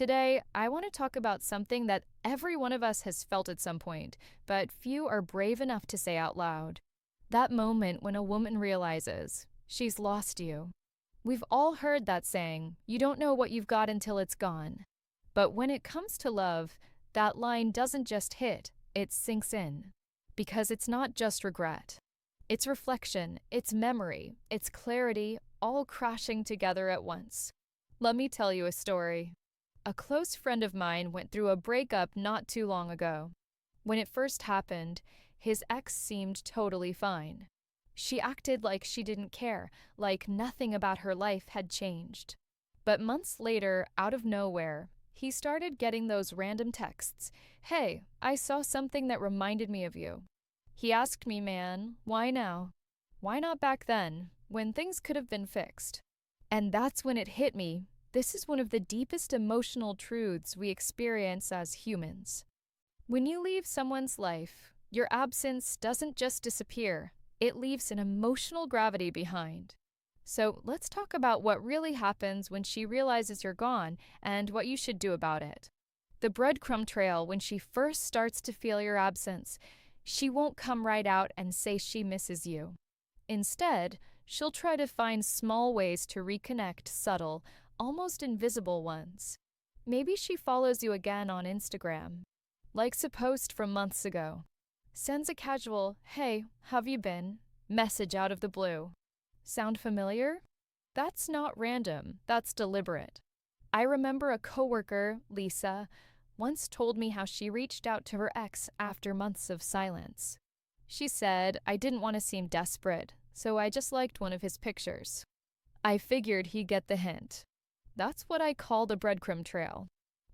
Today, I want to talk about something that every one of us has felt at some point, but few are brave enough to say out loud. That moment when a woman realizes she's lost you. We've all heard that saying, you don't know what you've got until it's gone. But when it comes to love, that line doesn't just hit, it sinks in. Because it's not just regret. It's reflection, it's memory, it's clarity, all crashing together at once. Let me tell you a story. A close friend of mine went through a breakup not too long ago. When it first happened, his ex seemed totally fine. She acted like she didn't care, like nothing about her life had changed. But months later, out of nowhere, he started getting those random texts. Hey, I saw something that reminded me of you. He asked me, man, why now? Why not back then, when things could have been fixed? And that's when it hit me. This is one of the deepest emotional truths we experience as humans. When you leave someone's life, your absence doesn't just disappear, it leaves an emotional gravity behind. So let's talk about what really happens when she realizes you're gone and what you should do about it. The breadcrumb trail when she first starts to feel your absence, she won't come right out and say she misses you. Instead, she'll try to find small ways to reconnect, subtle, almost invisible ones. Maybe she follows you again on Instagram, likes a post from months ago, sends a casual, hey, have you been? Message out of the blue. Sound familiar? That's not random, that's deliberate. I remember a coworker, Lisa, once told me how she reached out to her ex after months of silence. She said, I didn't want to seem desperate, so I just liked one of his pictures. I figured he'd get the hint. That's what I call the breadcrumb trail.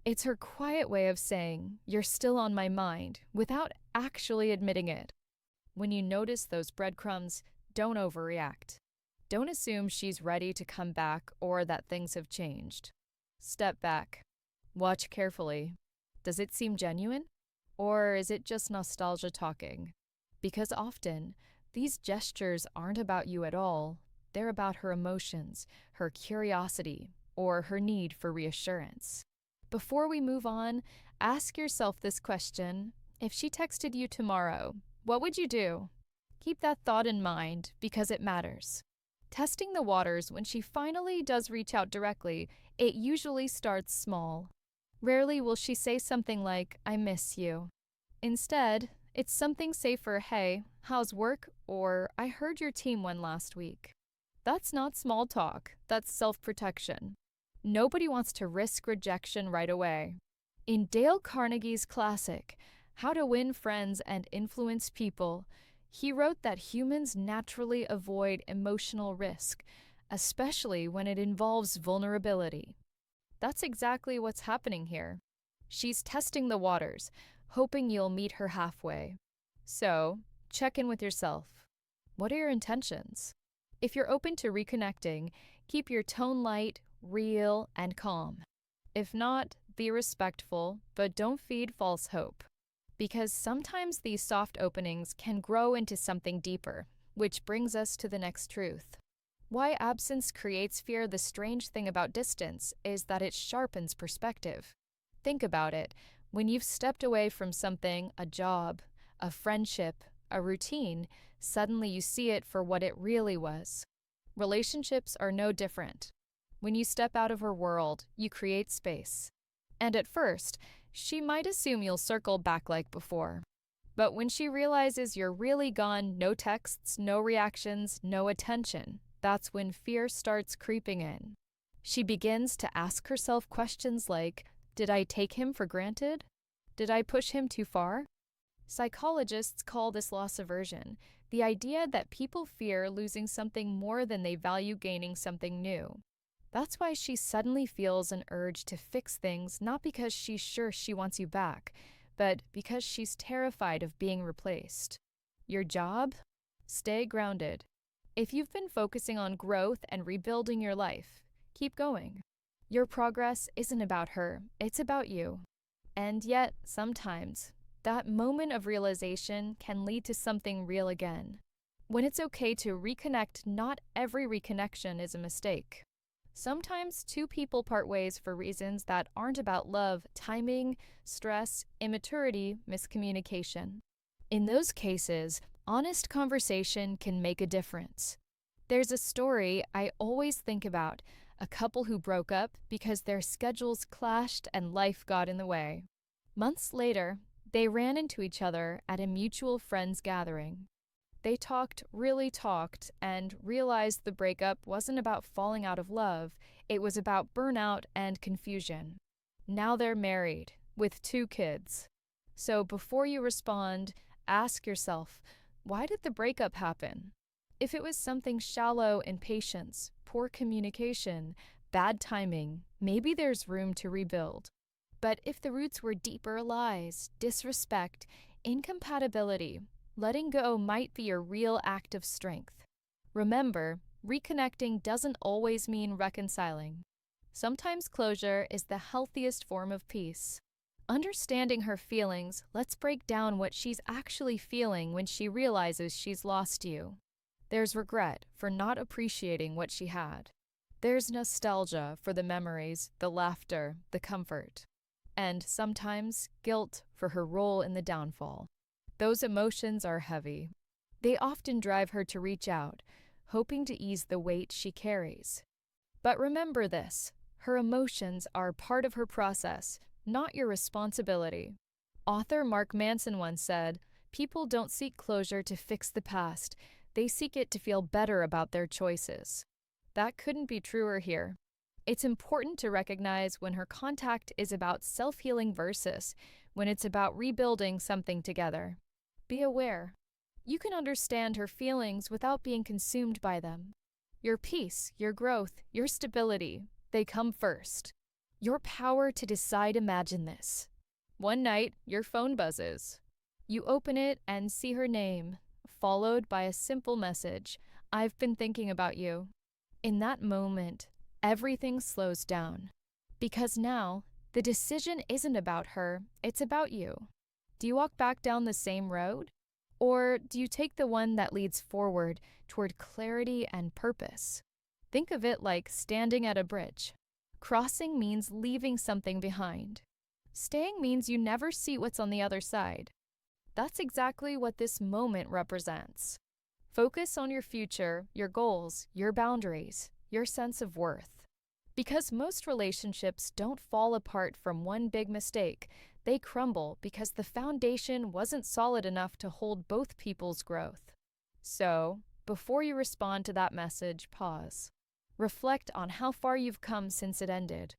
It's her quiet way of saying, you're still on my mind, without actually admitting it. When you notice those breadcrumbs, don't overreact. Don't assume she's ready to come back or that things have changed. Step back. Watch carefully. Does it seem genuine? Or is it just nostalgia talking? Because often, these gestures aren't about you at all. They're about her emotions, her curiosity, or her need for reassurance. Before we move on, ask yourself this question. If she texted you tomorrow, what would you do? Keep that thought in mind because it matters. Testing the waters when she finally does reach out directly, it usually starts small. Rarely will she say something like, I miss you. Instead, it's something safer, hey, how's work? Or I heard your team won last week. That's not small talk, that's self-protection. Nobody wants to risk rejection right away. In Dale Carnegie's classic, How to Win Friends and Influence People, he wrote that humans naturally avoid emotional risk, especially when it involves vulnerability. That's exactly what's happening here. She's testing the waters, hoping you'll meet her halfway. So, check in with yourself. What are your intentions? If you're open to reconnecting, keep your tone light, real, and calm. If not, be respectful, but don't feed false hope. Because sometimes these soft openings can grow into something deeper, which brings us to the next truth. Why absence creates fear. The strange thing about distance is that it sharpens perspective. Think about it. When you've stepped away from something, a job, a friendship, a routine, suddenly you see it for what it really was. Relationships are no different. When you step out of her world, you create space. And at first, she might assume you'll circle back like before. But when she realizes you're really gone, no texts, no reactions, no attention, that's when fear starts creeping in. She begins to ask herself questions like, did I take him for granted? Did I push him too far? Psychologists call this loss aversion, the idea that people fear losing something more than they value gaining something new. That's why she suddenly feels an urge to fix things, not because she's sure she wants you back, but because she's terrified of being replaced. Your job? Stay grounded. If you've been focusing on growth and rebuilding your life, keep going. Your progress isn't about her, it's about you. And yet, sometimes, that moment of realization can lead to something real again. When it's okay to reconnect, not every reconnection is a mistake. Sometimes two people part ways for reasons that aren't about love, timing, stress, immaturity, miscommunication. In those cases, honest conversation can make a difference. There's a story I always think about, a couple who broke up because their schedules clashed and life got in the way. Months later, they ran into each other at a mutual friends gathering. They talked, really talked, and realized the breakup wasn't about falling out of love, it was about burnout and confusion. Now they're married, with 2 kids. So before you respond, ask yourself, why did the breakup happen? If it was something shallow, impatience, poor communication, bad timing, maybe there's room to rebuild. But if the roots were deeper lies, disrespect, incompatibility, letting go might be a real act of strength. Remember, reconnecting doesn't always mean reconciling. Sometimes closure is the healthiest form of peace. Understanding her feelings, let's break down what she's actually feeling when she realizes she's lost you. There's regret for not appreciating what she had. There's nostalgia for the memories, the laughter, the comfort. And sometimes guilt for her role in the downfall. Those emotions are heavy. They often drive her to reach out, hoping to ease the weight she carries. But remember this, her emotions are part of her process, not your responsibility. Author Mark Manson once said, "People don't seek closure to fix the past, they seek it to feel better about their choices." That couldn't be truer here. It's important to recognize when her contact is about self-healing versus when it's about rebuilding something together. Be aware. You can understand her feelings without being consumed by them. Your peace, your growth, your stability, they come first. Your power to decide, imagine this. One night, your phone buzzes. You open it and see her name, followed by a simple message, "I've been thinking about you." In that moment, everything slows down. Because now, the decision isn't about her, it's about you. Do you walk back down the same road? Or do you take the one that leads forward toward clarity and purpose? Think of it like standing at a bridge. Crossing means leaving something behind. Staying means you never see what's on the other side. That's exactly what this moment represents. Focus on your future, your goals, your boundaries, your sense of worth. Because most relationships don't fall apart from one big mistake, they crumble because the foundation wasn't solid enough to hold both people's growth. So, before you respond to that message, pause. Reflect on how far you've come since it ended.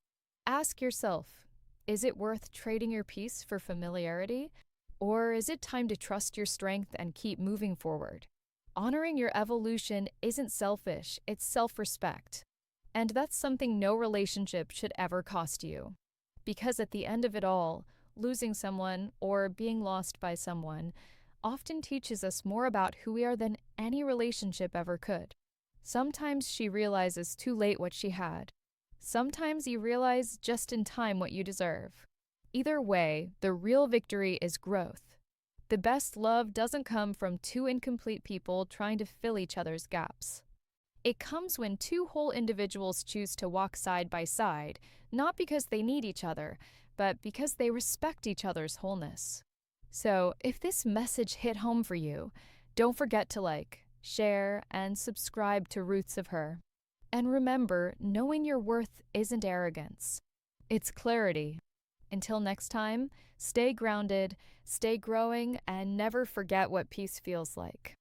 Ask yourself, is it worth trading your peace for familiarity? Or is it time to trust your strength and keep moving forward? Honoring your evolution isn't selfish, it's self-respect. And that's something no relationship should ever cost you. Because at the end of it all, losing someone or being lost by someone often teaches us more about who we are than any relationship ever could. Sometimes she realizes too late what she had. Sometimes you realize just in time what you deserve. Either way, the real victory is growth. The best love doesn't come from two incomplete people trying to fill each other's gaps. It comes when two whole individuals choose to walk side by side, not because they need each other, but because they respect each other's wholeness. So, if this message hit home for you, don't forget to like, share, and subscribe to Roots of Her. And remember, knowing your worth isn't arrogance. It's clarity. Until next time, stay grounded, stay growing, and never forget what peace feels like.